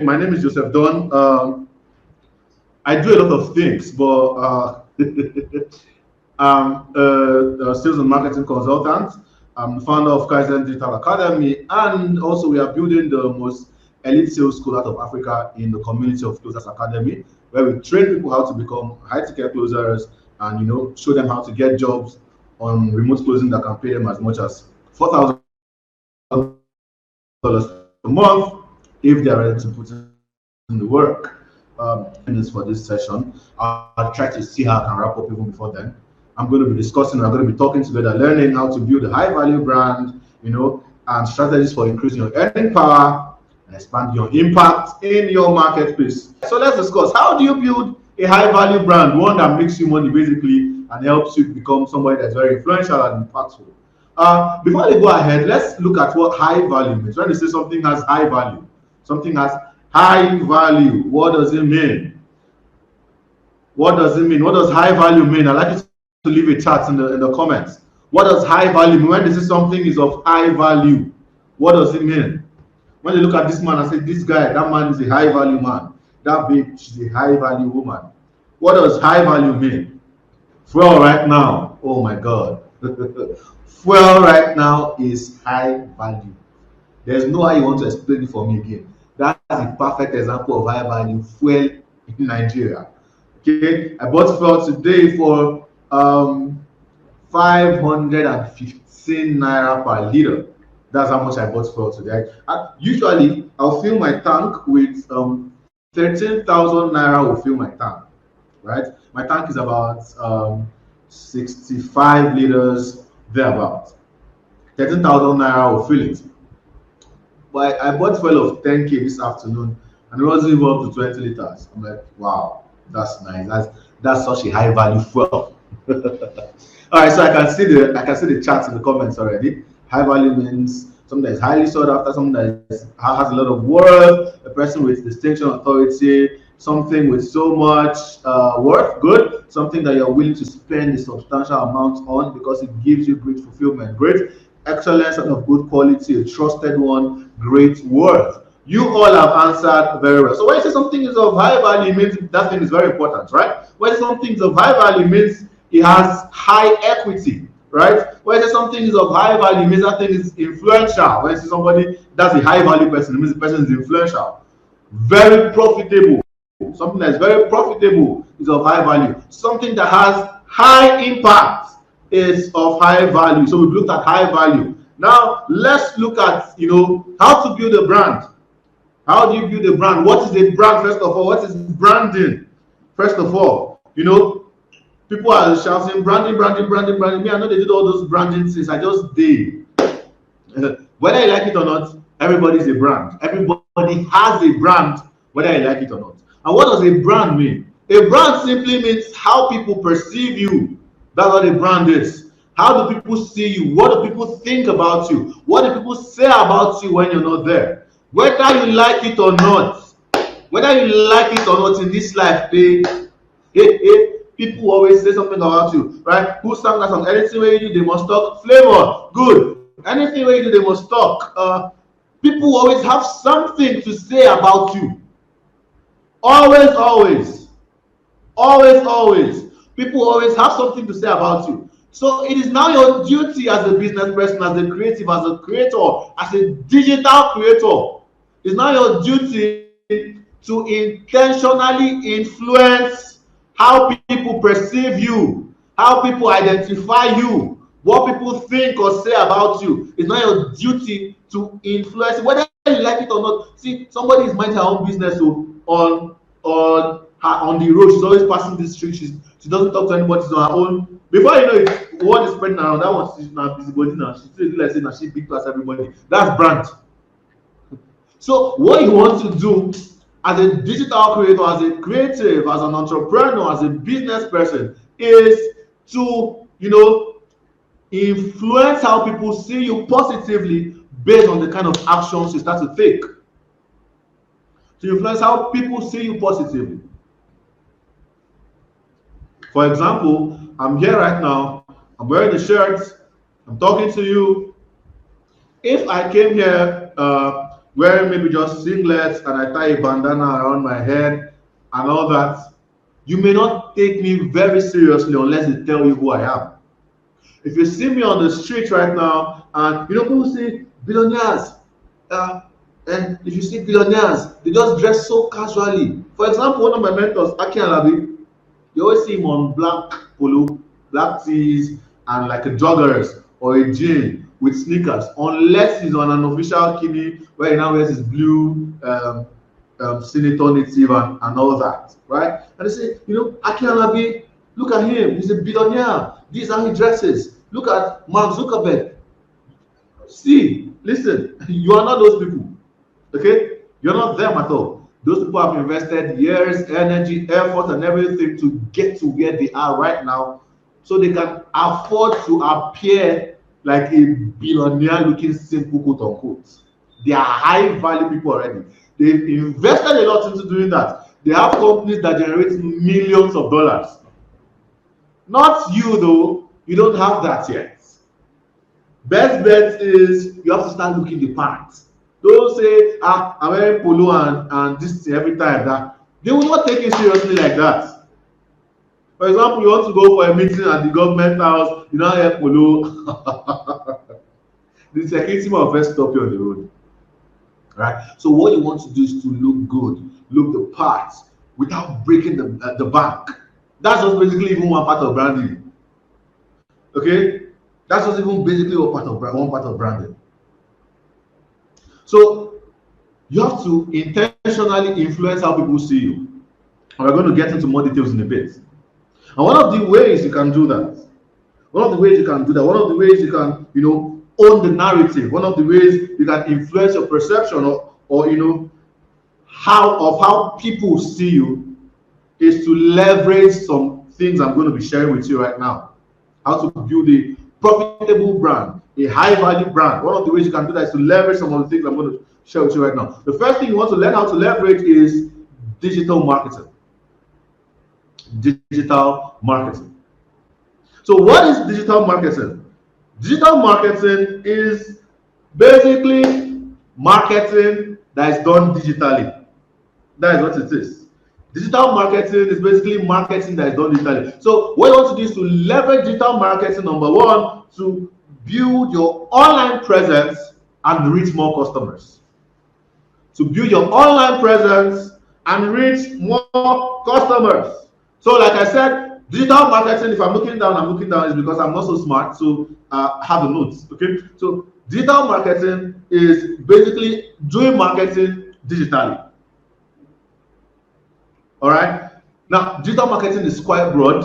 My name is Joseph Don. I do a lot of things, but I'm a sales and marketing consultant. I'm the founder of Kaizen Digital Academy, and also we are building the most elite sales school out of Africa in the community of Closers Academy, where we train people how to become high-ticket closers and show them how to get jobs on remote closing that can pay them as much as $4,000 a month if they are ready to put in the work. Minutes for this session. I'll try to see how I can wrap up even before then. I'm going to be discussing, we're going to be talking together, learning how to build a high value brand, and strategies for increasing your earning power and expanding your impact in your marketplace. So let's discuss, how do you build a high value brand, one that makes you money basically and helps you become somebody that's very influential and impactful. Before we go ahead, let's look at what high value means. When they say something has high value, something has high value, what does it mean? What does it mean? What does high value mean? I'd like you to leave a chat in the comments. What does high value mean? When they say something is of high value, what does it mean? When they look at this man and say, this guy, that man is a high value man. That bitch is a high value woman. What does high value mean? Fuel right now, oh my God. Fuel right now is high value. There's no how you want to explain it for me again. That's a perfect example of high value fuel in Nigeria. Okay, I bought fuel today for 515 naira per liter. That's how much I bought fuel today. Usually, I'll fill my tank with 13,000 naira. Will fill my tank, right? My tank is about 65 liters thereabout. 13,000 naira will fill it. But I bought fuel of 10K this afternoon and it wasn't even up to 20 liters. I'm like, wow, that's nice. That's such a high value fuel. All right, so I can see the chats in the comments already. High value means something that is highly sought after, something that has a lot of worth, a person with distinction, authority, something with so much worth, good, something that you're willing to spend a substantial amount on because it gives you great fulfillment, great excellence and of good quality, a trusted one, great worth. You all have answered very well. So when you say something is of high value, it means that thing is very important, right? When something is of high value, it means it has high equity, right? When you say something is of high value, it means that thing is influential. When you say somebody that's a high value person, it means the person is influential, very profitable. Something that's very profitable is of high value. Something that has high impact is of high value. So we've looked at high value. Now let's look at how to build a brand. How do you build a brand? What is a brand? First of all, what is branding? First of all, people are shouting branding, branding, branding, branding. Me, I know they did all those branding things. I just did. Whether you like it or not, everybody is a brand. Everybody has a brand, whether you like it or not. And what does a brand mean? A brand simply means how people perceive you. That's what a brand is. How do people see you? What do people think about you? What do people say about you when you're not there? Whether you like it or not, in this life, people always say something about you, right? Who sang that song? Anything where you do, they must talk. Flavor, good. Anything where you do, they must talk. People always have something to say about you. Always, always, always, always. People always have something to say about you. So it is now your duty as a business person, as a creative, as a creator, as a digital creator. It's now your duty to intentionally influence how people perceive you, how people identify you, what people think or say about you. It's not your duty to influence, whether you like it or not. See, somebody is minding her own business on the road. She's always passing this street. She doesn't talk to anybody. She's on her own. Before you know it, word is spreading around. That one, she's not busybody now. She still like saying that she big class everybody. That's brand. So what you want to do as a digital creator, as a creative, as an entrepreneur, as a business person, is to influence how people see you positively based on the kind of actions you start to take. To influence how people see you positively. For example, I'm here right now, I'm wearing a shirt, I'm talking to you. If I came here wearing maybe just singlets and I tie a bandana around my head and all that, you may not take me very seriously unless they tell you who I am. If you see me on the street right now, and people say billionaires, uh, and if you see billionaires, they just dress so casually. For example, one of my mentors, Aki Alabi, you always see him on black polo, black tees, and like a joggers or a jean with sneakers, unless he's on an official kidney where he now wears his blue senator native and all that, right? And they say, Aki Alabi, look at him, he's a billionaire. This is how he dresses. Look at Mark Zuckerberg. See, listen, you are not those people, okay? You're not them at all. Those people have invested years, energy, effort, and everything to get to where they are right now, so they can afford to appear like a billionaire looking simple, quote unquote. They are high value people already. They've invested a lot into doing that. They have companies that generate millions of dollars. Not you though, you don't have that yet. Best bet is you have to start looking the part. Don't say, I'm wearing polo and this thing every time. That they will not take you seriously like that. For example, you want to go for a meeting at the government house, you don't wear polo. The security will first stop you on the road. Right? So what you want to do is to look good, look the part without breaking the bank. That's just basically even one part of branding. Okay? That's just even basically one part of branding. So you have to intentionally influence how people see you. And we're going to get into more details in a bit. And one of the ways you can do that, one of the ways you can own the narrative, one of the ways you can influence your perception or how people see you is to leverage some things I'm going to be sharing with you right now. How to build a profitable brand, a high value brand. One of the ways you can do that is to leverage some of the things I'm going to share with you right now. The first thing you want to learn how to leverage is digital marketing. Digital marketing. So what is digital marketing? Digital marketing is basically marketing that is done digitally. That is what it is. Digital marketing is basically marketing that is done digitally. So what you want to do is to leverage digital marketing, number one, to build your online presence and reach more customers. To build your online presence and reach more customers. So like I said, digital marketing, if I'm looking down is because I'm not so smart, so have the notes, okay? So digital marketing is basically doing marketing digitally. All right. Now, digital marketing is quite broad.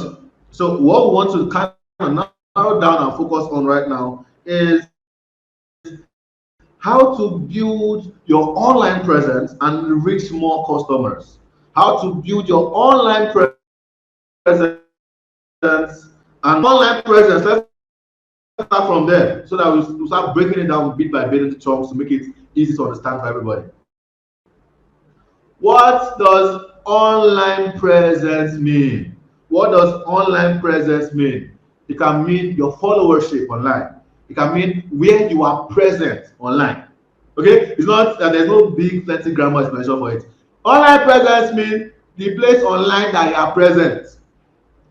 So what we want to kind of narrow down and focus on right now is how to build your online presence and reach more customers. How to build your online presence and online presence. Let's start from there so that we'll start breaking it down bit by bit into chunks to make it easy to understand for everybody. What does online presence mean? What does online presence mean? It can mean your followership online. It can mean where you are present online. Okay? It's not that there's no big fancy grammar explanation for it. Online presence means the place online that you are present.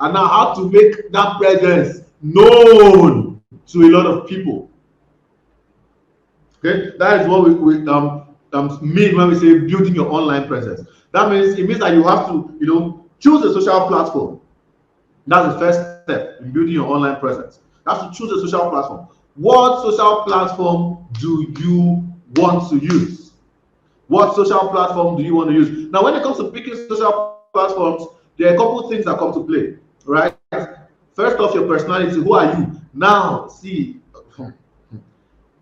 And now how to make that presence known to a lot of people. Okay? That is what we mean when we say building your online presence. That means it means that you have to, choose a social platform. That's the first step in building your online presence. You have to choose a social platform. What social platform do you want to use? What social platform do you want to use? Now, when it comes to picking social platforms, there are a couple of things that come to play, right? First off, your personality. Who are you? Now, see,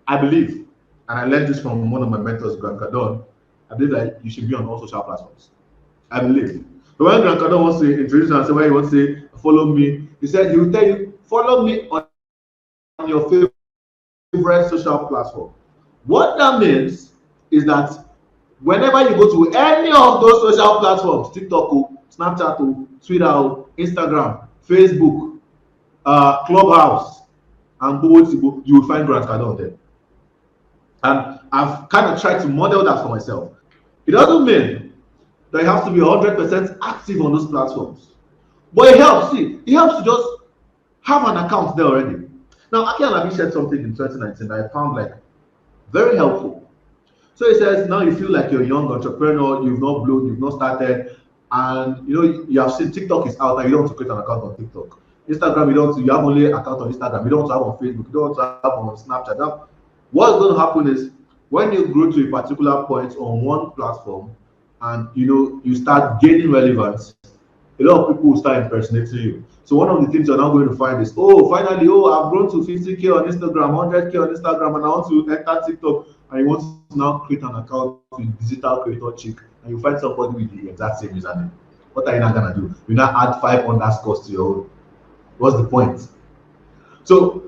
I believe, and I learned this from one of my mentors, Grant Cardone, I believe that you should be on all social platforms. I believe. But when Grant Cardone wants to introduce and say where he wants to say, follow me, he said he will tell you, follow me on your favorite social platform. What that means is that whenever you go to any of those social platforms, TikTok, Snapchat, Twitter, Instagram, Facebook, Clubhouse, and you will find Grant Cardone there. And I've kind of tried to model that for myself. It doesn't mean that you have to be 100% active on those platforms. But it helps. See, it helps to just have an account there already. Now, Aki Alabi said something in 2019 that I found like very helpful. So he says, now you feel like you're a young entrepreneur, you've not blown, you've not started, and you have seen TikTok is out and you don't want to create an account on TikTok. Instagram, you have only account on Instagram, you don't want to have on Facebook, you don't want to have on Snapchat. Now, what's going to happen is when you grow to a particular point on one platform and you start gaining relevance, a lot of people will start impersonating you. So one of the things you're now going to find is, oh, finally, I've grown to 50K on Instagram, 100K on Instagram, and I want to enter TikTok, and you want to now create an account with Digital Creator Chick, and you find somebody with the exact same username. What are you not gonna do? You now add 5 underscores to your own. What's the point? So,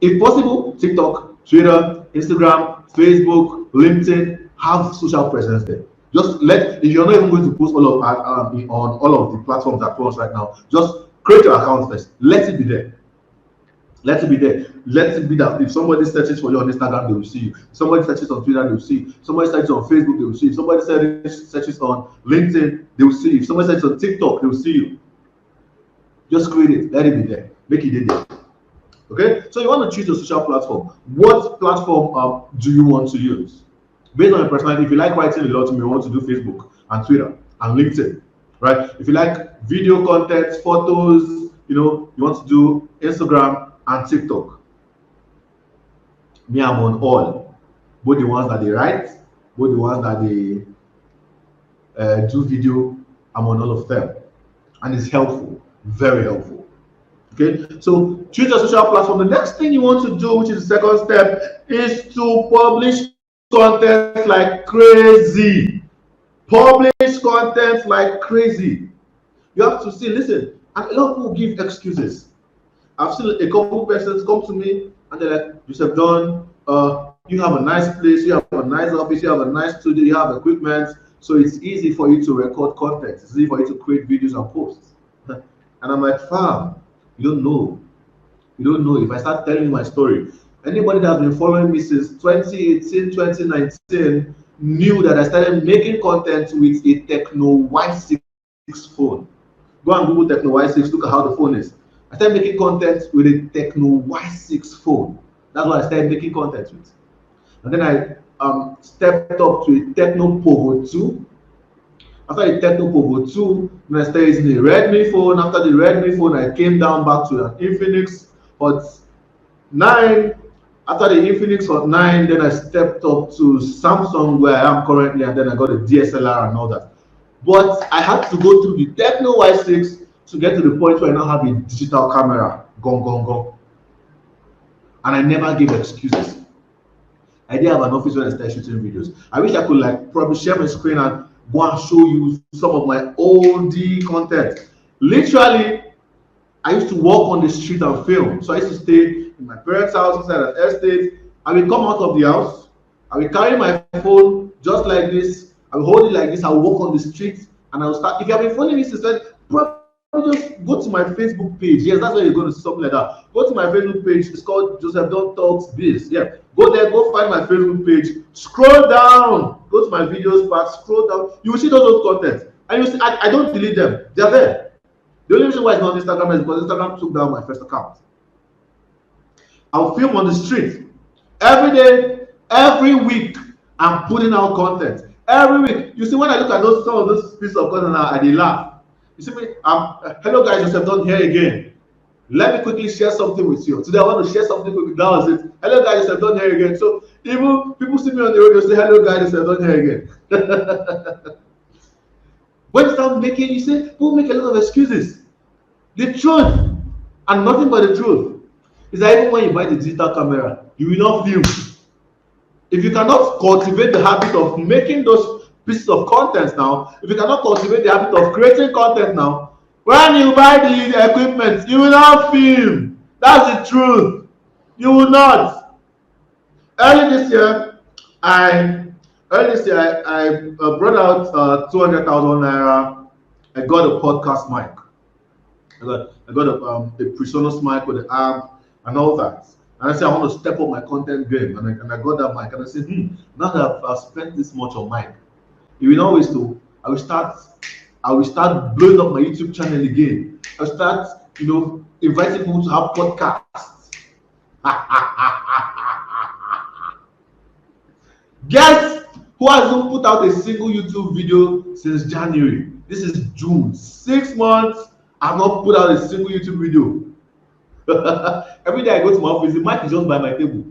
if possible, TikTok, Twitter, Instagram, Facebook, LinkedIn, have social presence there. Just if you're not even going to post all of on all of the platforms at once right now, just create your account first. Let it be there. Let it be there. Let it be that if somebody searches for you on Instagram, they will see you. If somebody searches on Twitter, they will see you. If somebody searches on Facebook, they will see you. If somebody searches on LinkedIn, they will see you. If somebody searches on TikTok, they will see you. Just create it. Let it be there. Make it there. Okay? So you want to choose your social platform. What platform do you want to use? Based on your personality, if you like writing a lot, you may want to do Facebook and Twitter and LinkedIn, right? If you like video content, photos, you want to do Instagram and TikTok. Me, I'm on all. Both the ones that they write, both the ones that they do video, I'm on all of them. And it's helpful, very helpful. Okay, so choose your social platform. The next thing you want to do, which is the second step, is to publish content like crazy. Publish content like crazy. You have to see, listen, and a lot of people give excuses. I've seen a couple of persons come to me and they're like, Joseph Don, you have a nice place, you have a nice office, you have a nice studio, you have equipment, so it's easy for you to record content, it's easy for you to create videos and posts. And I'm like, fam, you don't know. You don't know. If I start telling my story, anybody that has been following me since 2018, 2019 knew that I started making content with a Tecno Y6 phone. Go and Google Tecno Y6, look at how the phone is. I started making content with a Tecno Y6 phone. That's what I started making content with. And then I stepped up to a Tecno Povo 2. After the Tecno Povo 2, then I started using the Redmi phone. After the Redmi phone, I came down back to an Infinix Hot 9. After the Infinix Hot 9, then I stepped up to Samsung where I am currently, and then I got a DSLR and all that. But I had to go through the Tecno Y6 to get to the point where I now have a digital camera. Gong. And I never gave excuses. I didn't have an office when I started shooting videos. I wish I could probably share my screen and go and show you some of my oldie content. Literally, I used to walk on the street and film. So I used to stay in my parents' house inside an estate. I will come out of the house. I will carry my phone just like this. I will hold it like this. I will walk on the street and I will start. If you have been following me since then, just go to my Facebook page. Yes, that's where you're going to see something like that. Go to my Facebook page. It's called Joseph Don Talks Biz. Yeah, go there. Go find my Facebook page. Scroll down. Go to my videos part. Scroll down. You will see those content, and you see I don't delete them. They're there. The only reason why it's not on Instagram is because Instagram took down my first account. I'll film on the street every day, every week. I'm putting out content every week. You see, when I look at some of those pieces of content now, I dey laugh. You see me? Hello guys, Joseph Don here again. Let me quickly share something with you. Today I want to share something with you. That was it. Hello guys, Joseph Don here again. So even people see me on the road, they say, hello guys, Joseph Don here again. When you start making, you say, people make a lot of excuses. The truth, and nothing but the truth, is that even when you buy the digital camera, you will not film. If you cannot cultivate the habit of making those pieces of content now, if you cannot cultivate the habit of creating content now, when you buy the equipment, you will not film. That's the truth. You will not. Early this year, I brought out 200,000 naira. I got a podcast mic. I got a PreSonus mic with the amp and all that. And I say, I want to step up my content game. And I got that mic. And I said, now that I've spent this much on mic, if you know always to, I will start blowing up my YouTube channel again. I'll start, inviting people to have podcasts. Guess who hasn't put out a single YouTube video since January? This is June. 6 months, I've not put out a single YouTube video. Every day I go to my office, the mic is just by my table.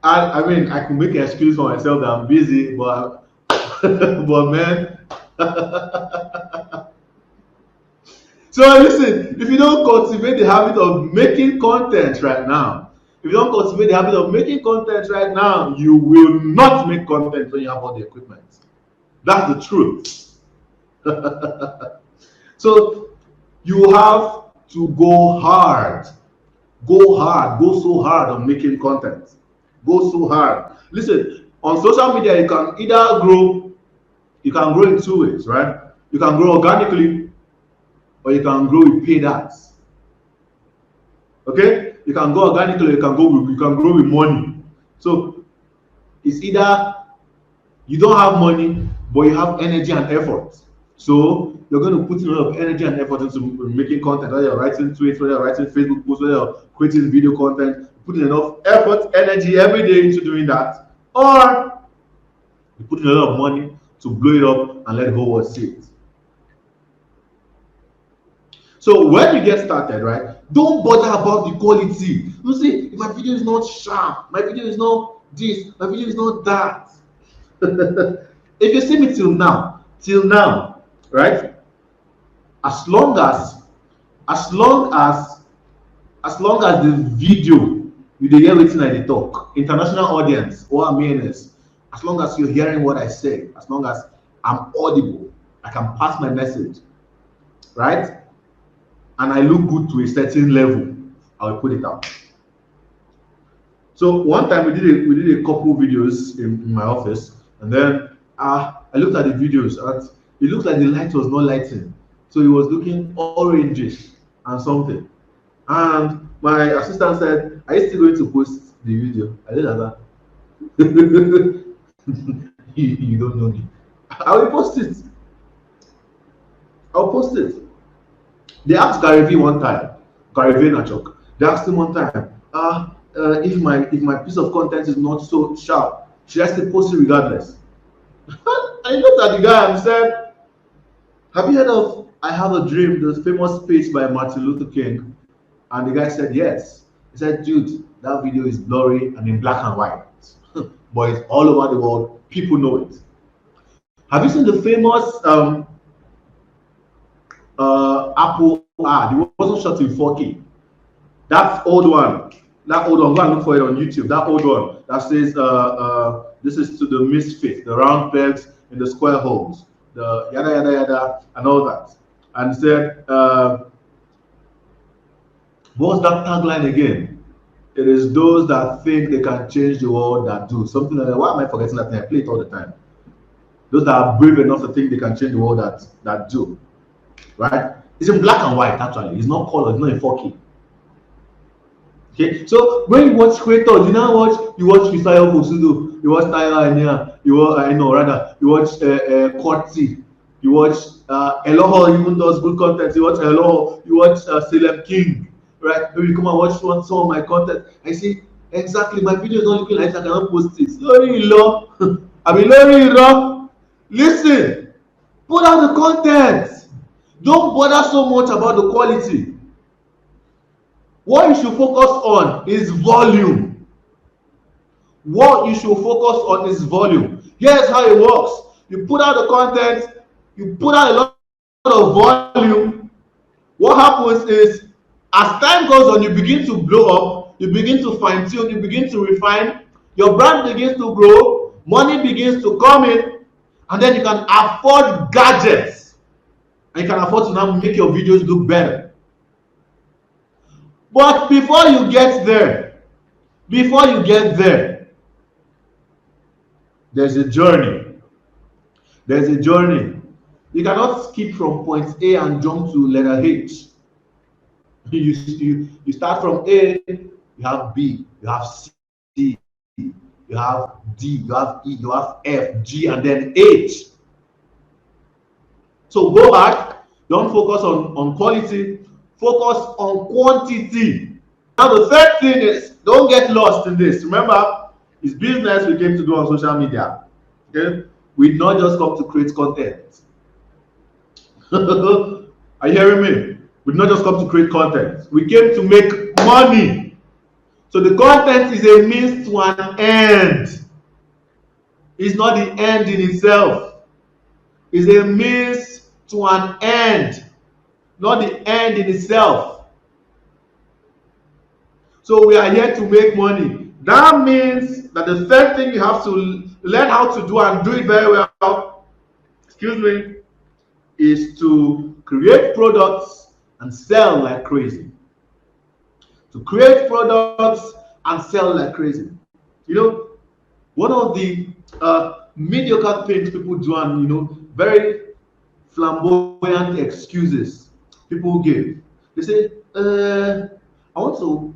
I mean, I can make an excuse for myself that I'm busy, but man. So listen, if you don't cultivate the habit of making content right now, you will not make content when you have all the equipment. That's the truth. So you have to go hard. Go so hard on making content. Go so hard. Listen, on social media, you can grow in 2 ways, right? You can grow organically, or you can grow with paid ads. Okay? You can go organically, you can grow with money. So it's either you don't have money, but you have energy and effort. So you're going to put in a lot of energy and effort into making content, whether you're writing tweets, whether you're writing Facebook posts, whether you're creating video content, putting enough effort, energy every day into doing that, or you put in a lot of money to blow it up and let the whole world see it. So when you get started, right, don't bother about the quality. You see, if my video is not sharp, my video is not this, my video is not that. If you see me till now, right? As long as the video you dey hear wetin I dey talk, international audience or awareness, as long as you're hearing what I say, as long as I'm audible, I can pass my message, right? And I look good to a certain level, I will put it out. So one time we did a couple videos in my office, and then I looked at the videos and it looked like the light was not lighting. So it was looking orangish and something. And my assistant said, "Are you still going to post the video?" I said, "That you don't know me. I will post it. I'll post it." They asked Gary V one time, Gary Vaynerchuk. They asked him one time, if my piece of content is not so sharp, should I still post it regardless? I looked at the guy and said, "Have you heard of I Have a Dream, the famous speech by Martin Luther King?" And the guy said, "Yes." He said, "Dude, that video is blurry and in black and white, but it's all over the world. People know it." Have you seen the famous Apple ad? It wasn't shot in 4K. That old one. Go and look for it on YouTube. That old one that says, "This is to the misfit, the round pegs in the square holes, the yada yada yada," and all that. And said, what's that tagline again? It is those that think they can change the world that do. Something like that. Why am I forgetting that thing? I play it all the time. Those that are brave enough to think they can change the world that do. Right? It's in black and white, actually. It's not color, it's not in 4K. Okay, so when you watch creators, you watch Fisayo Fosudo, you watch Tyler Enya, you watch Korti, you watch Eloho even does good content, you watch Eloho, you watch Celeb King, right? Maybe you come and watch some of my content. I see exactly my video is not looking like I cannot post it. Lori Ilo, listen, put out the content. Don't bother so much about the quality. What you should focus on is volume. Here's how it works. You put out the content, you put out a lot of volume. What happens is, as time goes on, you begin to blow up, you begin to fine tune, you begin to refine, your brand begins to grow, money begins to come in, and then you can afford gadgets. And you can afford to now make your videos look better. But before you get there, there's a journey. You cannot skip from point A and jump to letter H. You start from A, you have B, you have C, you have D, you have E, you have F, G, and then H. So go back, don't focus on quality, focus on quantity. Now the third thing is, don't get lost in this. Remember, it's business we came to do on social media. Okay? We not just come to create content. Are you hearing me? We did not just come to create content. We came to make money. So the content is a means to an end. It's not the end in itself. It's a means to an end, not the end in itself. So we are here to make money. That means that the third thing you have to learn how to do and do it very well, excuse me, is to create products and sell like crazy. To create products and sell like crazy. You know, one of the mediocre things people do, and very flamboyant excuses people give. They say, I want to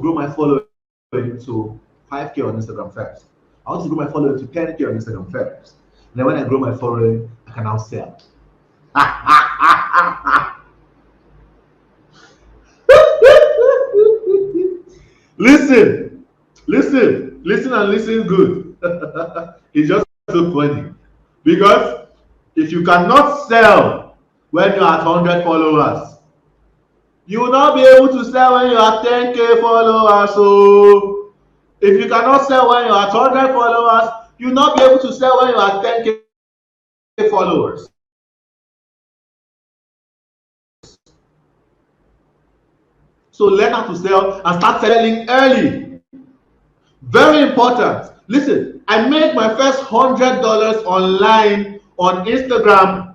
grow my following to 5K on Instagram first. I want to grow my following to 10K on Instagram first. And then when I grow my following, I can now sell. Listen, and listen good. It's just so funny. Because if you cannot sell when you're at 100 followers, you will not be able to sell when you're at 10K followers. So if you cannot sell when you're at 100 followers, you will not be able to sell when you're at 10K followers. So learn how to sell and start selling early. Very important. Listen, I made my first $100 online on Instagram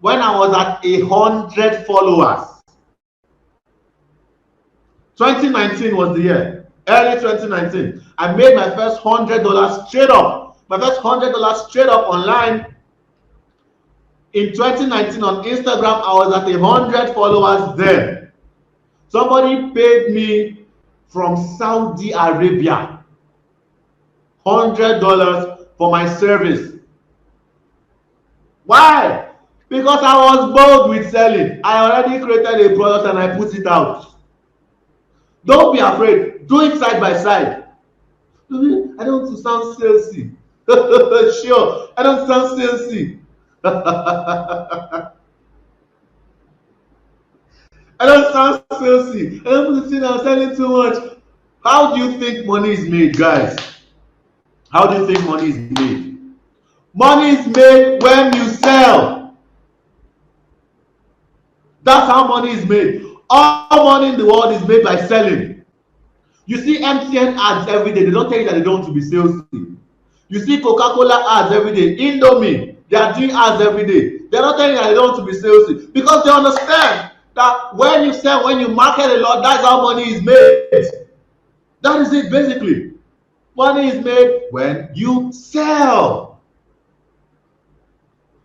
when I was at 100 followers. 2019 was the year. Early 2019. I made my first $100 straight up. My first $100 straight up online. In 2019 on Instagram, I was at 100 followers then. Somebody paid me from Saudi Arabia $100 for my service. Why? Because I was bold with selling. I already created a product and I put it out. Don't be afraid. Do it side by side. I don't want to sound salesy. Sure, I don't sound salesy. I don't sound salesy. I don't want to say I'm selling too much. How do you think money is made, guys? How do you think money is made? Money is made when you sell. That's how money is made. All money in the world is made by selling. You see MTN ads every day. They don't tell you that they don't want to be salesy. You see Coca-Cola ads every day. Indomie, they are doing ads every day. They're not telling you that they don't want to be salesy because they understand that when you sell, when you market a lot, that's how money is made. That is it basically. Money is made when you sell.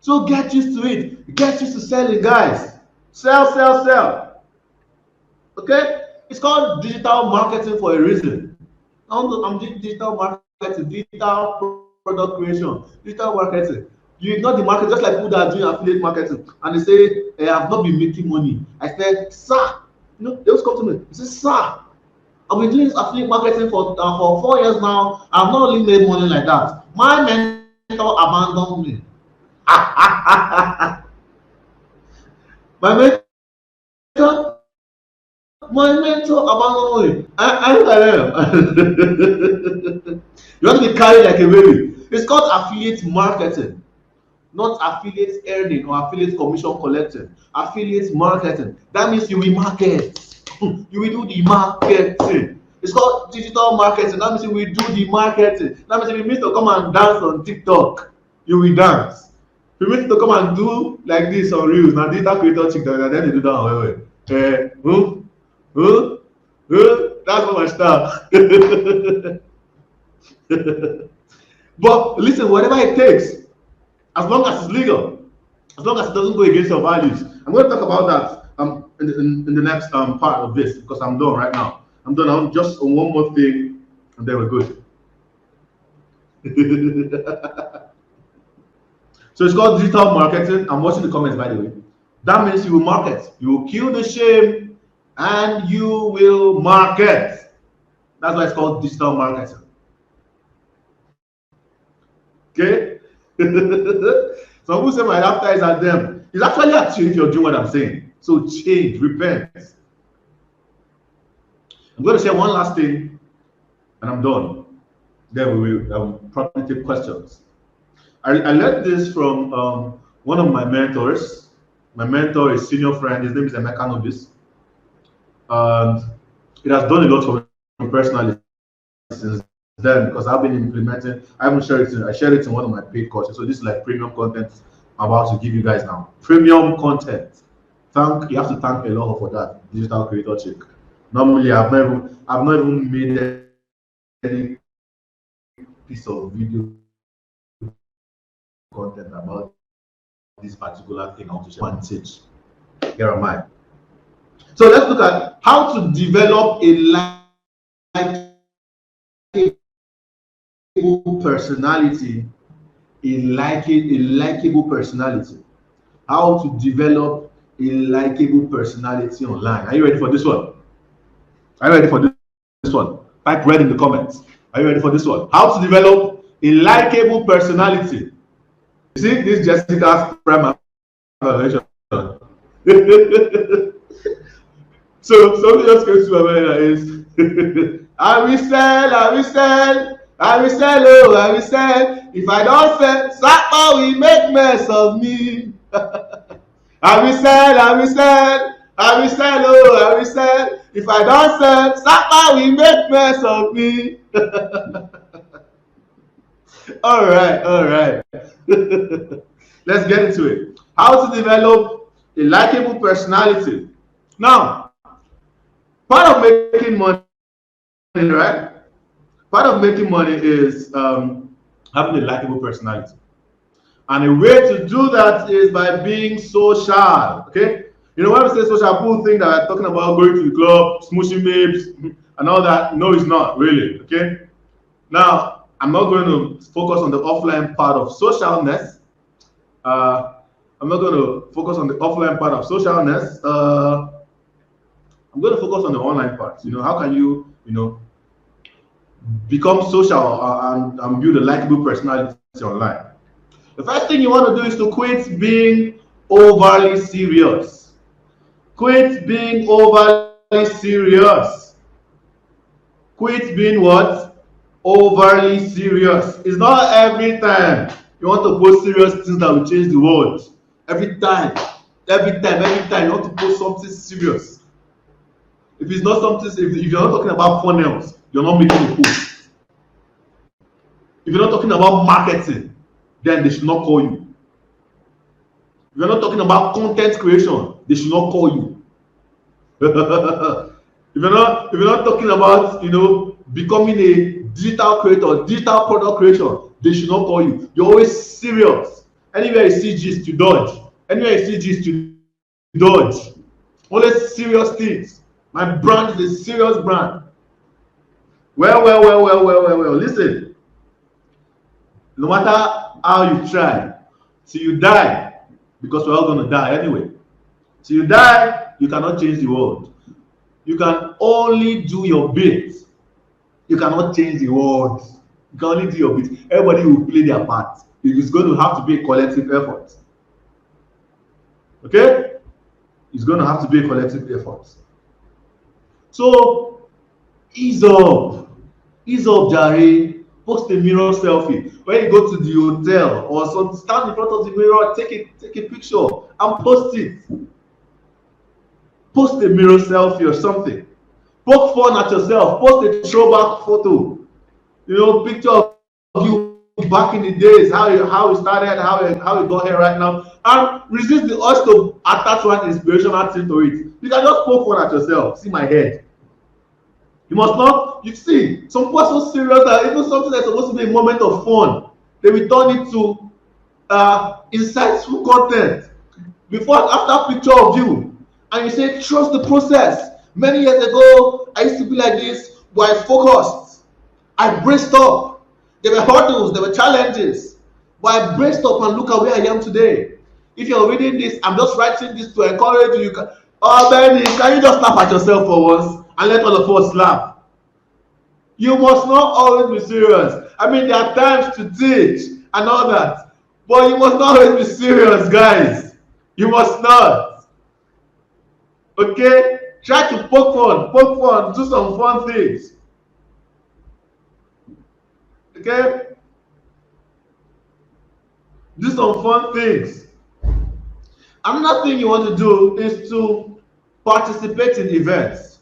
So get used to it. Get used to selling, guys. Sell, sell, sell. Okay? It's called digital marketing for a reason. I'm doing digital marketing, digital product creation, digital marketing. You ignore the market, just like people that are doing affiliate marketing, and they say, hey, I've not been making money. I said, sir, they just come to me. They say, sir, I've been doing affiliate marketing for 4 years now. I've not really made money like that. My mentor abandoned me. My mentor abandoned me. I look at them. You want to be carried like a baby. It's called affiliate marketing. Not affiliate earning or affiliate commission collecting. Affiliate marketing. That means you will market. You will do the marketing. It's called digital marketing. That means you will do the marketing. That means if you need to come and dance on TikTok, you will dance. If you need to come and do like this on Reels, now digital creator chick, then they do that on that's not my style. But listen, whatever it takes, as long as it's legal, as long as it doesn't go against your values. I'm going to talk about that in the next part of this, because I'm done right now. I'm done. I'm just on one more thing, and then we're good. So it's called digital marketing. I'm watching the comments, by the way. That means you will market. You will kill the shame, and you will market. That's why it's called digital marketing. Okay? Some people say my laughter is at them. It's actually at you if you're doing what I'm saying. So change, repent. I'm going to say one last thing, and I'm done. Then we will probably take questions. I learned this from one of my mentors. My mentor is senior friend. His name is Emeka Nobis. And it has done a lot for me personally since then, because I've been implementing. I haven't shared it. I shared it in one of my paid courses. So this is like premium content I'm about to give you guys now. Premium content. You have to thank Eloho for that. Digital creator check. Normally, I've not even made any piece of video content about this particular thing I want to share. Advantage. Here am I. So let's look at how to develop a likable personality. A likable personality. How to develop a likable personality online. Are you ready for this one? Are you ready for this one? Type red in the comments. Are you ready for this one? How to develop a likable personality. You see, this Jessica's prime evaluation. So something else came to my mind is I will sell, I will sell, I will sell, oh, I will sell. If I don't sell, Sapa will make mess of me. I will sell, I will sell, I will sell, oh, I will sell. If I don't sell, Sapa will make mess of me. All right, all right. Let's get into it. How to develop a likable personality. Now, part of making money, right? Part of making money is having a likable personality. And a way to do that is by being social, okay? You know, when we say social, people think that we're talking about going to the club, smooshing babes, and all that. No, it's not, really, okay? Now, I'm not going to focus on the offline part of socialness. I'm not going to focus on the offline part of socialness. I'm going to focus on the online part. You know, how can you, become social and build a likable personality online? The first thing you want to do is to quit being overly serious. Quit being overly serious. Quit being what? Overly serious. It's not every time you want to post serious things that will change the world. Every time you want to post something serious. If it's not something, if you're not talking about funnels, you're not making a post. If you're not talking about marketing, then they should not call you. If you're not talking about content creation, they should not call you. if you're not talking about becoming a digital creator, digital product creation, they should not call you. You're always serious. Anywhere you see gist, you dodge. Anywhere you see gist, you dodge. Always serious things. My brand is a serious brand. Well. Listen. No matter how you try, till you die, because we're all going to die anyway. Till you die, you cannot change the world. You can only do your bit. You cannot change the world. You can only do your bit. Everybody will play their part. It's going to have to be a collective effort. Okay? It's going to have to be a collective effort. So, ease up. Ease up, Jare. Post a mirror selfie. When you go to the hotel or something, stand in front of the mirror, take a picture and post it. Post a mirror selfie or something. Poke fun at yourself. Post a throwback photo. Picture of you back in the days, how you started, how you got here right now, and resist the urge to attach one inspirational thing to it. You can just poke fun at yourself. See my head. You must not. You see, some people are so serious that even something that's supposed to be a moment of fun, they will turn it to insightful content. Before and after picture of you. And you say, trust the process. Many years ago, I used to be like this, but I focused. I braced up. There were hurdles, there were challenges, but I braced up and look at where I am today. If you're reading this, I'm just writing this to encourage you. Oh, Benny, can you just laugh at yourself for once and let all of us laugh? You must not always be serious. I mean, there are times to teach and all that, but you must not always be serious, guys. You must not. Okay? Try to poke fun, do some fun things. Okay? Do some fun things. Another thing you want to do is to participate in events.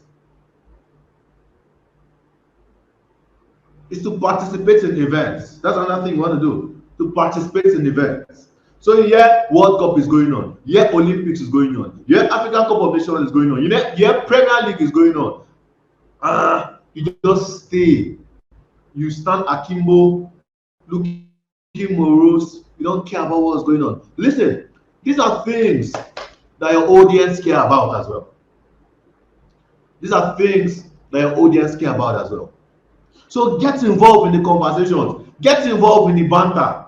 Is to participate in events. That's another thing you want to do. To participate in events. So yeah, World Cup is going on. Yeah, Olympics is going on. Yeah, African Cup of Nations is going on. Yeah, Premier League is going on. You just stay. You stand akimbo, looking morose. You don't care about what's going on. Listen, these are things that your audience care about as well. These are things that your audience care about as well. So get involved in the conversations. Get involved in the banter.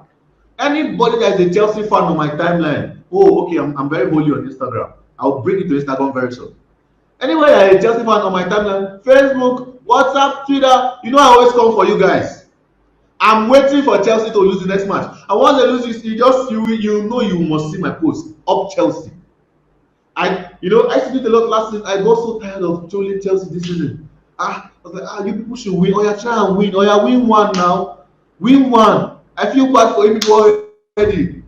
Anybody that is a Chelsea fan on my timeline, oh, okay, I'm very holy on Instagram. I'll bring it to Instagram very soon. Anybody that is a Chelsea fan on my timeline, Facebook, WhatsApp, Twitter, you know I always come for you guys. I'm waiting for Chelsea to lose the next match. And once they lose, you know you must see my post. Up Chelsea. I used to do a lot last season. I got so tired of trolling Chelsea this season. I was like, you people should win. Oh, yeah, try and win. Oh, yeah, win one now. Win one. I feel bad for you people already.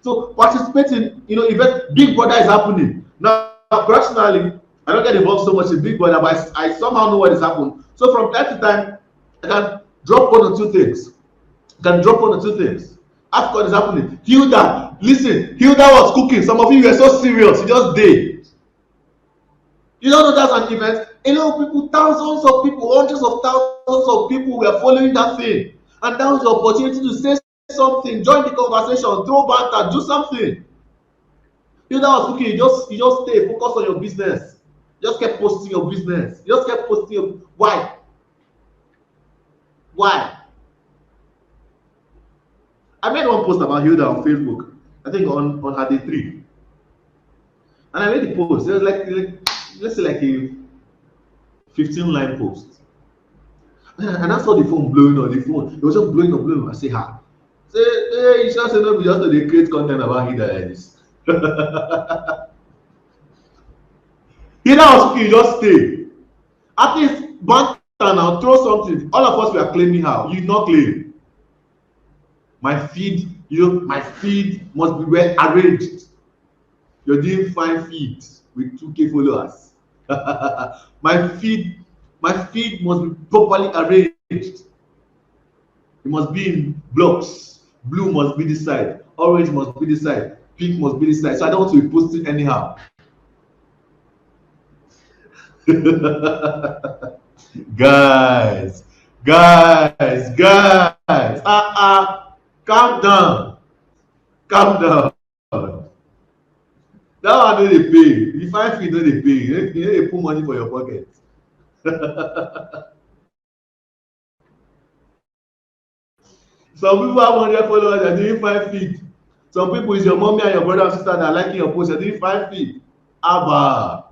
So participating, event, Big Brother is happening. Now, personally, I don't get involved so much in Big Brother, but I somehow know what is happening. So from time to time, I can drop one or two things. AFCON is happening. Hilda, listen, Hilda was cooking. Some of you were so serious. You just did. You don't know that's an event. A lot of people, thousands of people, hundreds of thousands of people were following that thing. And that was the opportunity to say something, join the conversation, throw banter, do something. Hilda was cooking. You just stay, focus on your business. Just kept posting your business. Just kept posting your why? I made one post about Hilda on Facebook, I think on her day 3. And I made the post. It was like let's say like a 15-line post. And I saw the phone blowing up. It was just blowing up. I say, say, hey, you just say no, we just to create content about Hilda like this. Hilda was cooking, just stay. At least banter now, throw something. All of us were claiming her. You did not claim. My feed must be well arranged. You're doing fine feed with 2K followers. my feed must be properly arranged. It must be in blocks. Blue must be this side, orange must be this side, pink must be this side. So I don't want to be posting anyhow. guys, calm down. That one no dey pay. The fine fee no dey pay. You no dey put money for your pocket. Some people have 100 followers, they're doing 5 feet. Some people is your mommy and your brother and sister that are liking your post, they're doing 5 feet. Abba.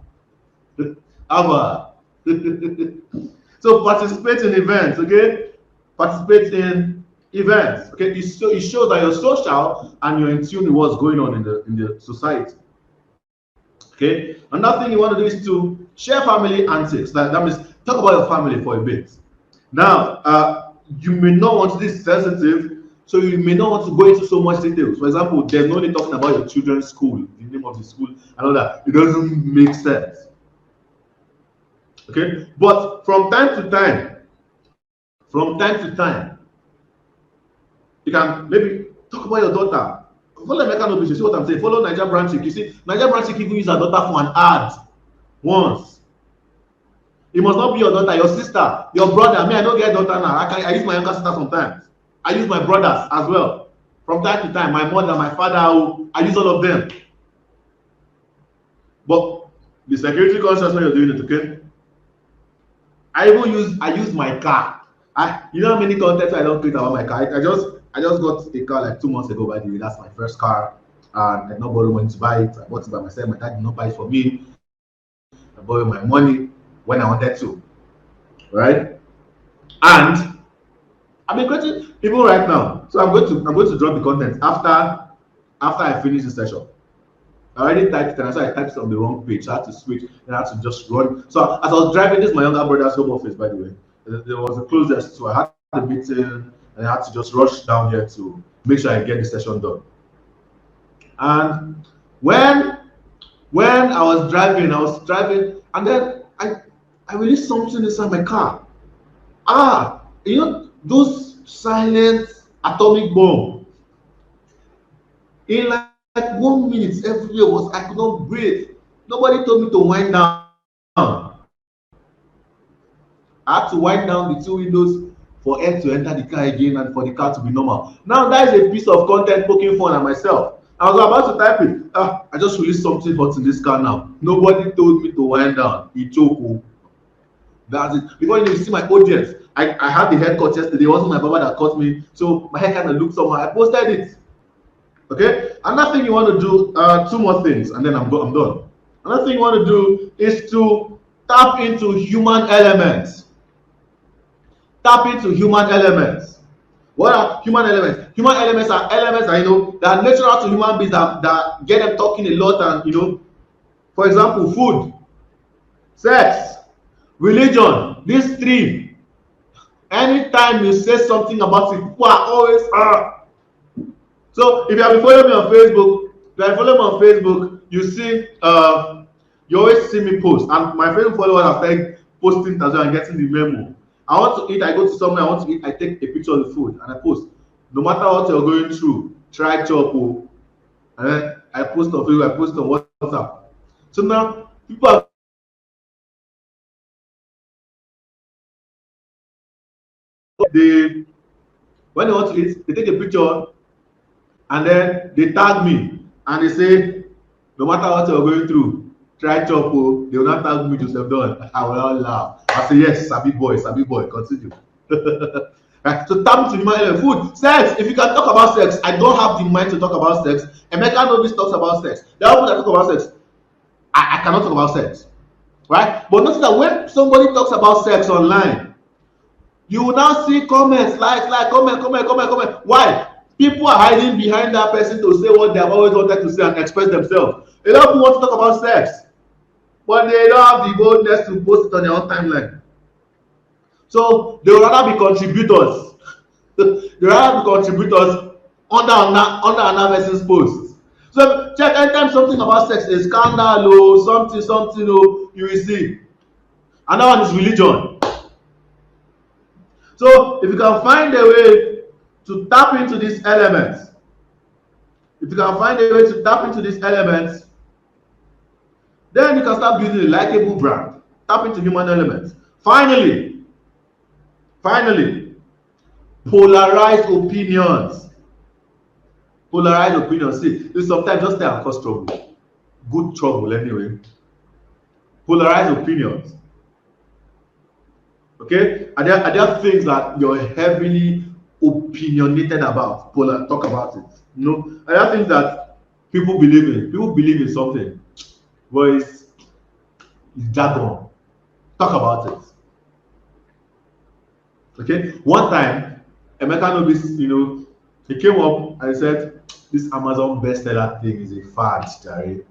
So participate in events, okay? Participate in events, okay? It shows that you're social and you're in tune with what's going on in the society. Okay, another thing you want to do is to share family antics. That means talk about your family for a bit. Now, you may not want to be sensitive, so you may not want to go into so much details. For example, there's no need talking about your children's school, the name of the school, and all that. It doesn't make sense. Okay, but from time to time, you can maybe talk about your daughter. Follow Emeka Nobish, you see what I'm saying? Follow Naija Branchik. You see, Naija Branchik even use her daughter for an ad once. It must not be your daughter, your sister, your brother. I don't get daughter now. I use my younger sister sometimes. I use my brothers as well. From time to time, my mother, my father, I use all of them. But the security conscious when you're doing it, okay? I use my car. You know how many contents I don't create about my car. I just got a car like 2 months ago. By the way, that's my first car, and I did not borrow money to buy it. I bought it by myself. My dad did not buy it for me. I borrowed my money when I wanted to, right? And I've been creating even right now. So I'm going to drop the content after I finish the session. I already typed it and so I typed it on the wrong page. So I had to switch and I had to just run. So as I was driving, this is my younger brother's home office, by the way. There was a closest, so I had the meeting and I had to just rush down here to make sure I get the session done. And when I was driving, and then I released something inside my car. You know those silent atomic bomb. In like 1 minute, everywhere was I could not breathe. Nobody told me to wind down. I had to wind down the two windows for air to enter the car again and for the car to be normal. Now that is a piece of content poking fun at myself. I was about to type it. I just released something hot in this car now. Nobody told me to wind down. Ichoku. That's it. Because you see my audience. I had the haircut yesterday. It wasn't my barber that cut me. So my hair kind of looked somehow. I posted it. Okay. Another thing you want to do, two more things, and then I'm done. Another thing you want to do is to tap into human elements. Tap into human elements. What are human elements? Human elements are elements that that are natural to human beings that get them talking a lot, and for example, food, sex, religion. These three. Anytime you say something about it, people are always So if you have been following me on Facebook, you see you always see me post, and my Facebook followers have started posting as well and getting the memo. I want to eat, I go to somewhere, I want to eat, I take a picture of the food and I post. No matter what you're going through, try chop. And then I post on Facebook, I post on WhatsApp. So now people are when they want to eat, they take a picture and then they tag me and they say, no matter what you're going through, try chop. They will not tag me Joseph Don. I will not laugh. I say, yes, sabi boy, continue. Right, so tap into human element. Food, sex. If you can talk about sex, I don't have the mind to talk about sex. Emeka Nobis talks about sex. There are people that talk about sex. I cannot talk about sex. Right? But notice that when somebody talks about sex online, you will now see comments, comment. Why? People are hiding behind that person to say what they have always wanted to say and express themselves. A lot of people want to talk about sex, but they don't have the boldness to post it on their own timeline. So they would rather be contributors. They would rather be contributors under another person's post. So check anytime something about sex is scandal or something you will see. Another one is religion. So if you can find a way to tap into these elements, then you can start building a likable brand. Tap into human elements. Finally, polarized opinions. See, this sometimes just stay and cause trouble. Good trouble anyway. Polarized opinions. Okay? Are there things that you're heavily opinionated about? Talk about it. Are there things that people believe in? People believe in something, but it's jargon. Talk about it. Okay? One time, Emeka Nobis, he came up and said, this Amazon bestseller thing is a fad, Jerry.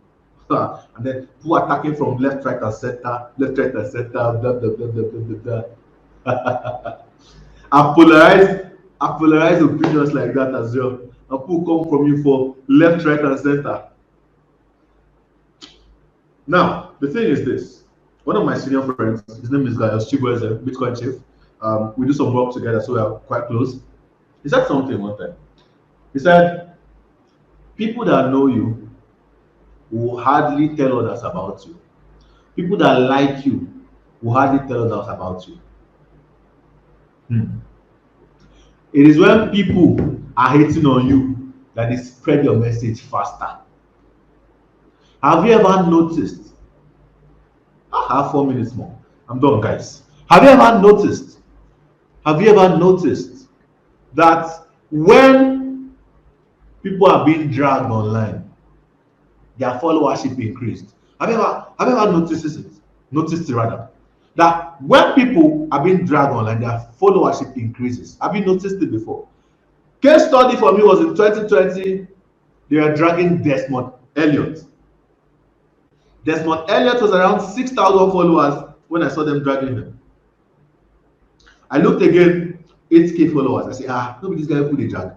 And then people attacking from left, right, and center, blah, blah, blah. I polarize opinions like that as well. And people come from you for left, right, and center. Now, the thing is this. One of my senior friends, his name is Gaius Chibueze, Bitcoin Chief. We do some work together, so we are quite close. He said something one time. He said, people that know you will hardly tell others about you. People that like you will hardly tell others about you. It is when people are hating on you that they spread your message faster. Have you ever noticed? I have 4 minutes more. I'm done, guys. Have you ever noticed? Have you ever noticed that when people are being dragged online, their followership increased? Have you ever noticed it? Noticed it rather. That when people are being dragged online, their followership increases. Have you noticed it before? Case study for me was in 2020. They were dragging Desmond Elliott. Desmond Elliott was around 6,000 followers when I saw them dragging him. I looked again, 8K followers. I say, nobody this guy put a drag.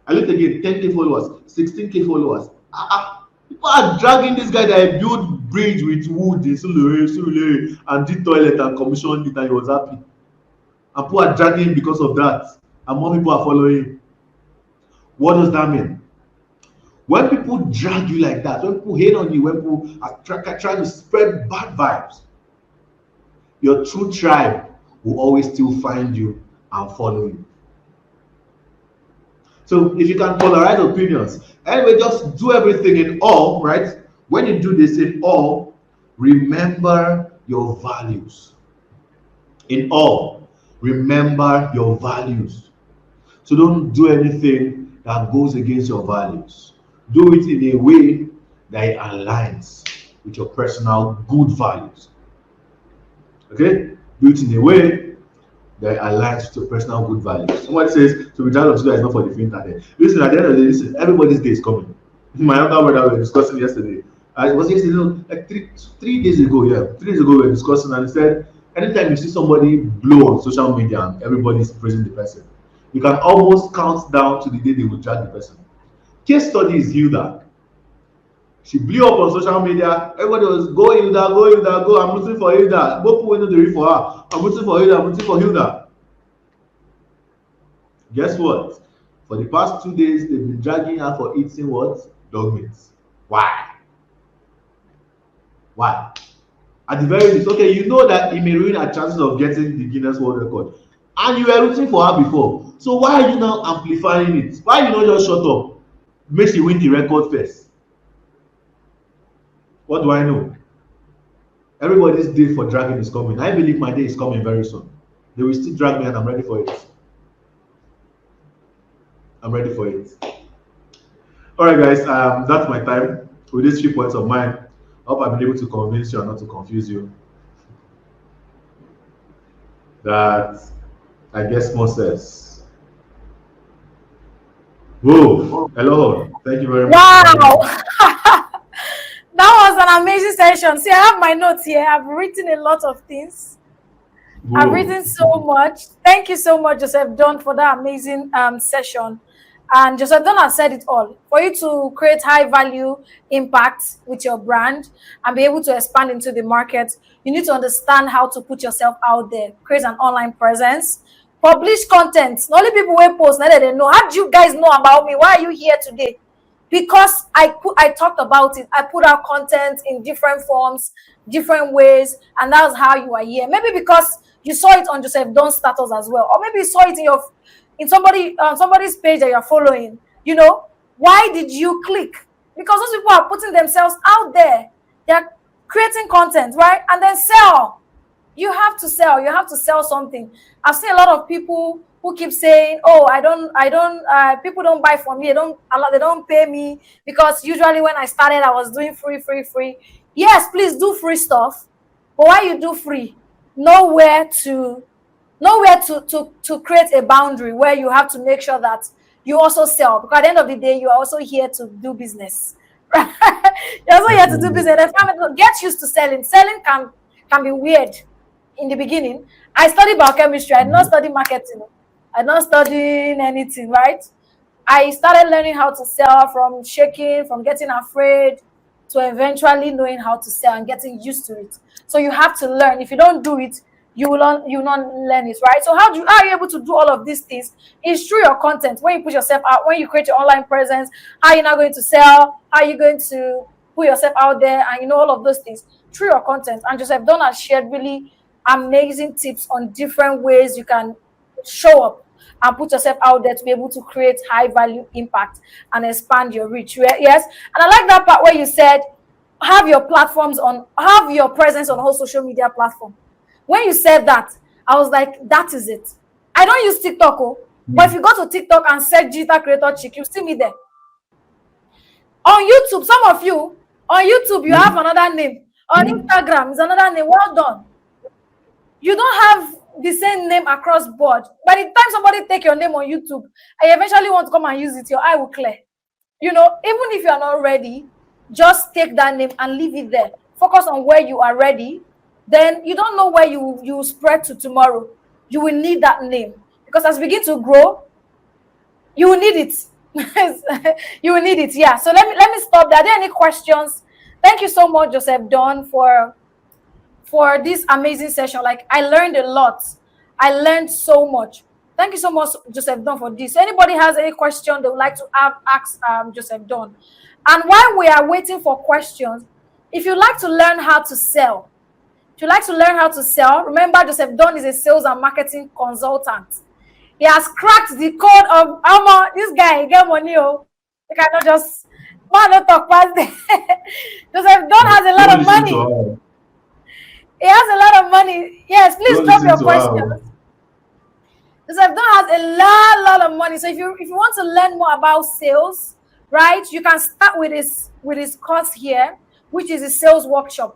I looked again, 10K followers, 16K followers. People are dragging this guy that I built bridge with wood in Surulere and did toilet and commissioned it and he was happy. And people are dragging him because of that. And more people are following. What does that mean? When people drag you like that, when people hate on you, when people are trying to spread bad vibes, your true tribe will always still find you and follow you. So if you can polarize opinions, anyway, just do everything in all, right? When you do this in all, remember your values. In all, remember your values. So don't do anything that goes against your values. Do it in a way that it aligns with your personal good values. Okay? Do it in a way that aligns with your personal good values. Somebody says, so the child of today is not for the faint hearted. Listen, at the end of the day, listen, everybody's day is coming. My younger brother we were discussing yesterday. It was yesterday, like 3 days ago, yeah. 3 days ago, we were discussing, and he said, anytime you see somebody blow on social media and everybody's praising the person, you can almost count down to the day they will judge the person. Case study is Hilda. She blew up on social media. Everybody was go Hilda, go Hilda, go. I'm rooting for Hilda. Both people went to the read for her. I'm rooting for Hilda. I'm rooting for Hilda. Guess what? For the past 2 days, they've been dragging her for eating what? Dog meat. Why? Why? At the very least, okay, you know that it may ruin her chances of getting the Guinness World Record. And you were rooting for her before. So why are you now amplifying it? Why you not just shut up? Make she win the record first. What do I know? Everybody's day for dragging is coming. I believe my day is coming very soon. They will still drag me and I'm ready for it. I'm ready for it. Alright guys, that's my time. With these 3 points of mine, I hope I've been able to convince you and not to confuse you. That I guess more says. Whoa, hello. Thank you very much. Wow. That was an amazing session. See, I have my notes here. I've written a lot of things. Whoa. I've written so much. Thank you so much, Joseph Don, for that amazing session. And Joseph Don has said it all. For you to create high value impact with your brand and be able to expand into the market, you need to understand how to put yourself out there, create an online presence, publish content. The only people will post, now that they know. How do you guys know about me? Why are you here today? Because I talked about it. I put out content in different forms, different ways, and that's how you are here. Maybe because you saw it on Joseph Don's status as well, or maybe you saw it in somebody's page that you're following. You know, why did you click? Because those people are putting themselves out there. They're creating content, right? And then sell. You have to sell. You have to sell something. I've seen a lot of people who keep saying, "Oh, people don't buy from me. They don't pay me because usually when I started, I was doing free." Yes, please do free stuff, but why you do free? Nowhere to create a boundary where you have to make sure that you also sell. Because at the end of the day, you are also here to do business. You're also here to do business. And get used to selling. Selling can be weird in the beginning. I studied biochemistry. I did not study marketing. I did not study anything, right? I started learning how to sell from shaking, from getting afraid, to eventually knowing how to sell and getting used to it. So you have to learn. If you don't do it, you will not learn it, right? So how are you able to do all of these things? It's through your content. When you put yourself out, when you create your online presence, how are you not going to sell? How are you going to put yourself out there? And all of those things through your content. And Joseph Don has shared really amazing tips on different ways you can show up and put yourself out there to be able to create high value impact and expand your reach. Yes. And I like that part where you said have your platforms on, have your presence on all social media platform. When you said that, I was like, that is it. I don't use TikTok, oh, but if you go to TikTok and search digital creator chick, you see me there. On YouTube, some of you on YouTube, you have another name. On Instagram is another name. Well done. You don't have the same name across board. By the time somebody take your name on YouTube, and eventually want to come and use it, your eye will clear. You know, even if you are not ready, just take that name and leave it there. Focus on where you are ready. Then you don't know where you spread to tomorrow. You will need that name, because as you begin to grow, you will need it. You will need it. Yeah. So let me stop there. Are there any questions? Thank you so much, Joseph Don, for this amazing session. Like, I learned a lot. I learned so much. Thank you so much, Joseph Don, for this. So anybody has any question they would like to ask Joseph Don? And while we are waiting for questions, if you'd like to learn how to sell, remember Joseph Don is a sales and marketing consultant. He has cracked the code of this guy, get money. Oh, you cannot just not talk past there. Joseph Don has a lot of money. He has a lot of money. Yes, please drop your questions. Joseph Don has a lot of money. So if you want to learn more about sales, right, you can start with his course here, which is a sales workshop.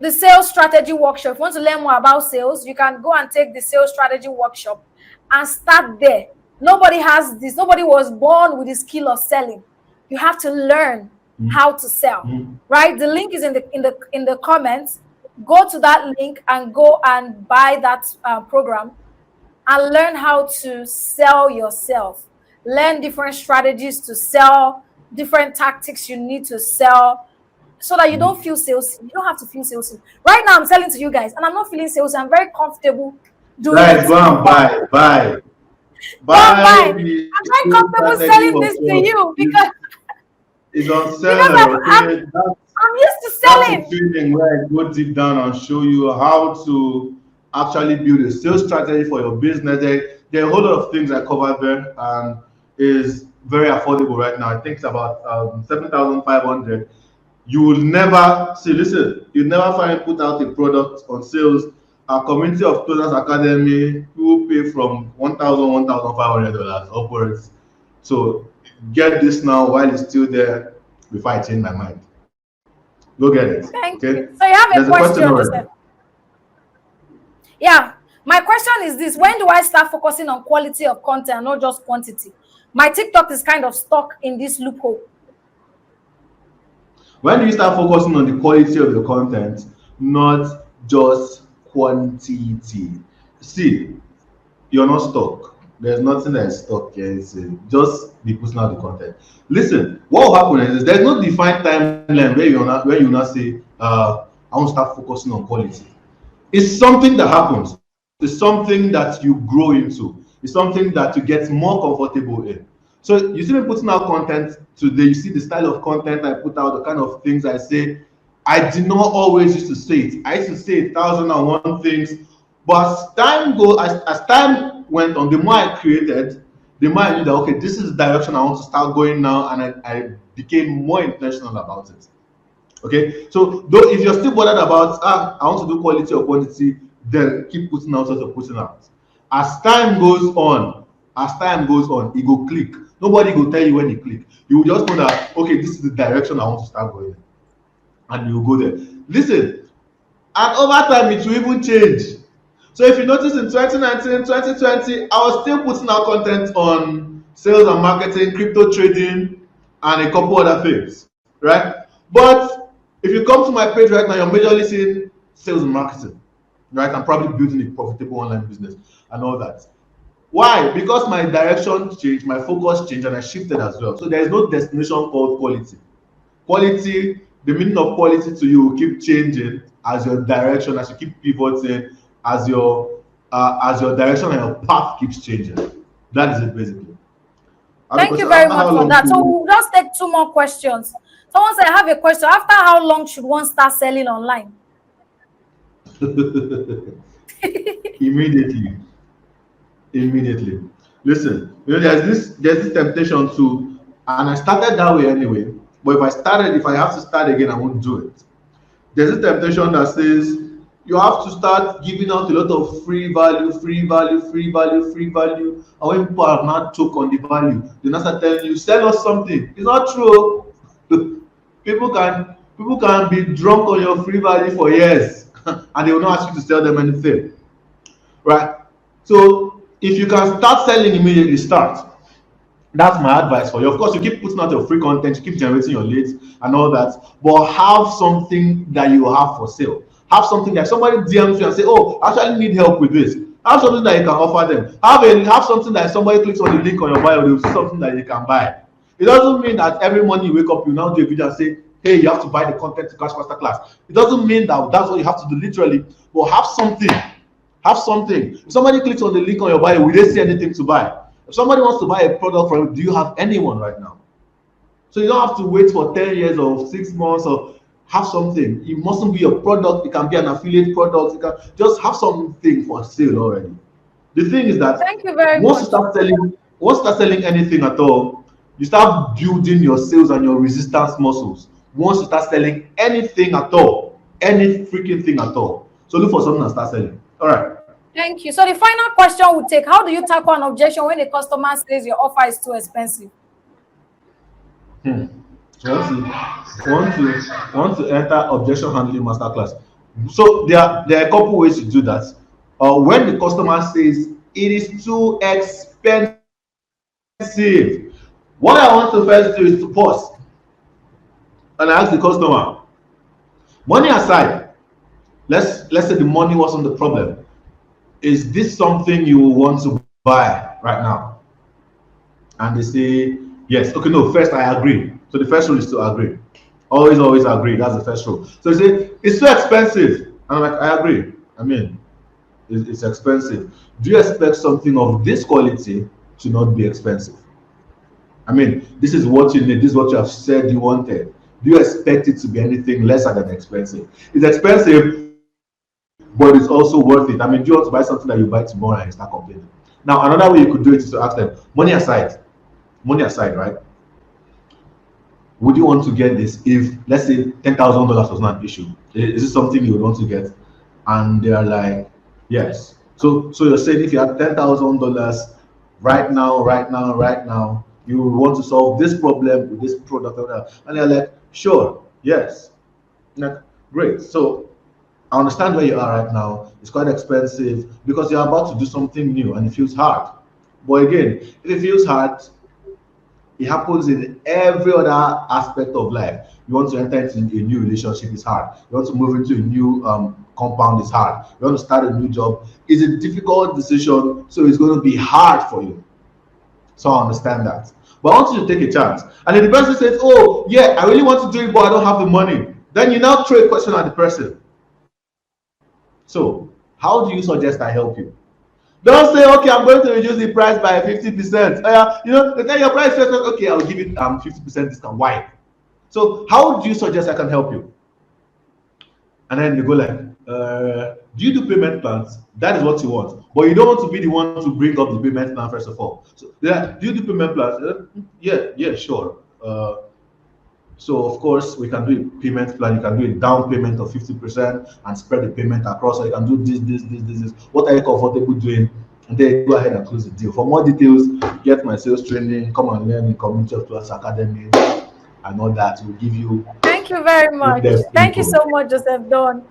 The sales strategy workshop. If you want to learn more about sales, you can go and take the sales strategy workshop and start there. Nobody has this. Nobody was born with the skill of selling. You have to learn how to sell, right? The link is in the comments. Go to that link and go and buy that program and learn how to sell yourself. Learn different strategies to sell, different tactics you need to sell, so that you don't feel salesy. You don't have to feel salesy. Right now, I'm selling to you guys, and I'm not feeling salesy. I'm very comfortable doing it. Go and buy. I'm very comfortable selling this to you because it's on seller. I'm used to selling. That's a feeling where I go deep down and show you how to actually build a sales strategy for your business. There are a whole lot of things I cover there, and is very affordable right now. I think it's about 7,500. You will never see. Listen, you never find put out a product on sales. Our community of Closers Academy will pay from $1,500 upwards. So get this now while it's still there before I change my mind. Go get it. Thank you. So you have a question, Joseph? Yeah. My question is this: when do I start focusing on quality of content and not just quantity? My TikTok is kind of stuck in this loophole. When do you start focusing on the quality of your content, not just quantity? See, you're not stuck. There's nothing that is stuck here. Just be putting out the content. Listen, what will happen is there's no defined timeline where you not say, I want to start focusing on quality. It's something that happens. It's something that you grow into. It's something that you get more comfortable in. So you see me putting out content today. You see the style of content I put out, the kind of things I say. I did not always used to say it. I used to say 1,001 things, but as time went on, the more I created, the more I knew that okay, this is the direction I want to start going now, and I became more intentional about it. Okay, so though if you're still bothered about I want to do quality or quantity, then keep putting out what you're putting out. As time goes on, it go click. Nobody will tell you when it click. You will just know that okay, this is the direction I want to start going, and you will go there. Listen, and over time it will even change. So if you notice in 2019, 2020, I was still putting out content on sales and marketing, crypto trading, and a couple other things, right? But if you come to my page right now, you're majorly seeing sales and marketing, right? I'm probably building a profitable online business and all that. Why? Because my direction changed, my focus changed, and I shifted as well. So there is no destination called quality. Quality, the meaning of quality to you will keep changing as your direction, as you keep pivoting, as your direction and your path keeps changing. That is it basically. Thank you very much for that. So we'll just take 2 more questions. Someone said, I have a question. After how long should one start selling online? Immediately. Listen, there's this temptation to, and I started that way anyway. But if I have to start again, I won't do it. There's a temptation that says you have to start giving out a lot of free value, free value, free value, free value. And when people have not choke on the value, they now start telling you, sell us something. It's not true. People can be drunk on your free value for years and they will not ask you to sell them anything. Right? So if you can start selling immediately, start. That's my advice for you. Of course, you keep putting out your free content, you keep generating your leads and all that, but have something that you have for sale. Have something that somebody DMs you and say, oh, I actually need help with this. Have something that you can offer them. Have something that somebody clicks on the link on your bio, they will see something that you can buy. It doesn't mean that every morning you wake up, you now do a video and say, hey, you have to buy the content to Cash Masterclass. It doesn't mean that that's what you have to do literally, but have something. Have something. If somebody clicks on the link on your bio, will they see anything to buy? If somebody wants to buy a product from you, do you have anyone right now? So you don't have to wait for 10 years or 6 months or have something. It mustn't be your product. It can be an affiliate product. You can just have something for sale already. The thing is that Thank you very once much. you start selling anything at all, you start building your sales and your resistance muscles. Once you start selling anything at all, any freaking thing at all. So look for something and start selling. All right. Thank you. So the final question would take, how do you tackle an objection when a customer says your offer is too expensive? Hmm. Want to enter objection handling masterclass. So there are a couple ways to do that. When the customer says it is too expensive, what I want to first do is to pause and ask the customer, money aside, let's say the money wasn't the problem. Is this something you want to buy right now? And they say yes. Okay, no, first I agree. So the first rule is to agree. Always agree. That's the first rule. So they say it's too expensive. And I'm like, I agree. I mean, it's expensive. Do you expect something of this quality to not be expensive? I mean, this is what you need. This is what you have said you wanted. Do you expect it to be anything lesser than expensive? It's expensive, but it's also worth it. I mean, do you want to buy something that you buy tomorrow and you start complaining? Now, another way you could do it is to ask them, money aside, right? Would you want to get this if, let's say, $10,000 was not an issue? Is it something you would want to get? And they are like, yes. So you're saying if you have $10,000 right now, you want to solve this problem with this product, and they're like, sure, yes. Like, great. So I understand where you are right now. It's quite expensive because you're about to do something new and it feels hard. But again, if it feels hard, it happens in every other aspect of life. You want to enter into a new relationship, it's hard. You want to move into a new compound, it's hard. You want to start a new job, it's a difficult decision, so it's going to be hard for you. So I understand that. But I want you to take a chance. And if the person says, oh, yeah, I really want to do it, but I don't have the money, then you now throw a question at the person. So, how do you suggest I help you? Don't say, okay, I'm going to reduce the price by 50%. They tell your price, okay, I'll give it 50% discount. Why? So, how do you suggest I can help you? And then you go like, do you do payment plans? That is what you want. But you don't want to be the one to bring up the payment plan first of all. So, yeah, do you do payment plans? Yeah, sure. So of course we can do a payment plan. You can do a down payment of 50% and spread the payment across. So you can do this. What are you comfortable doing? And then go ahead and close the deal. For more details, get my sales training. Come and learn in Community of Plus Academy and all that. We'll give you. Thank you very much. Thank you so much, Joseph Don.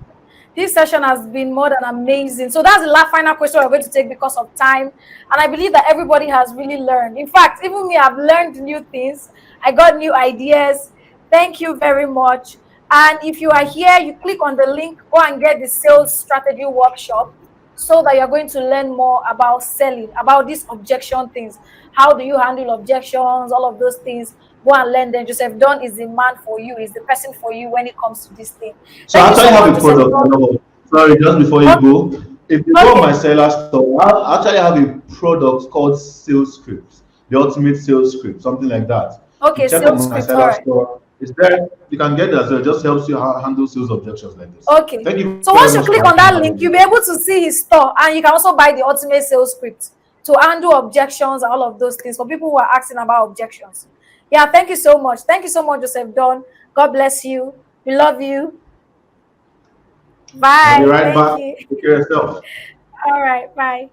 This session has been more than amazing. So that's the last final question we're going to take because of time. And I believe that everybody has really learned. In fact, even me, I've learned new things. I got new ideas. Thank you very much. And if you are here, you click on the link, go and get the sales strategy workshop so that you're going to learn more about selling, about these objection things. How do you handle objections, all of those things. Go and learn them. Joseph Don is the man for you, is the person for you when it comes to this thing. So I actually have a product. Sorry, just before you go. If you go on my seller store, I actually have a product called Sales Scripts, the ultimate sales script, something like that. Okay, sales script. All right. Store. It's there. You can get that. So it just helps you handle sales objections like this. Okay. Thank you. So once you click on that link, you'll be able to see his store, and you can also buy the ultimate sales script to handle objections and all of those things for people who are asking about objections. Yeah, thank you so much. Thank you so much, Joseph Don. God bless you. We love you. I'll be Bye. right Thank back. you. Take care of yourself. All right. Bye.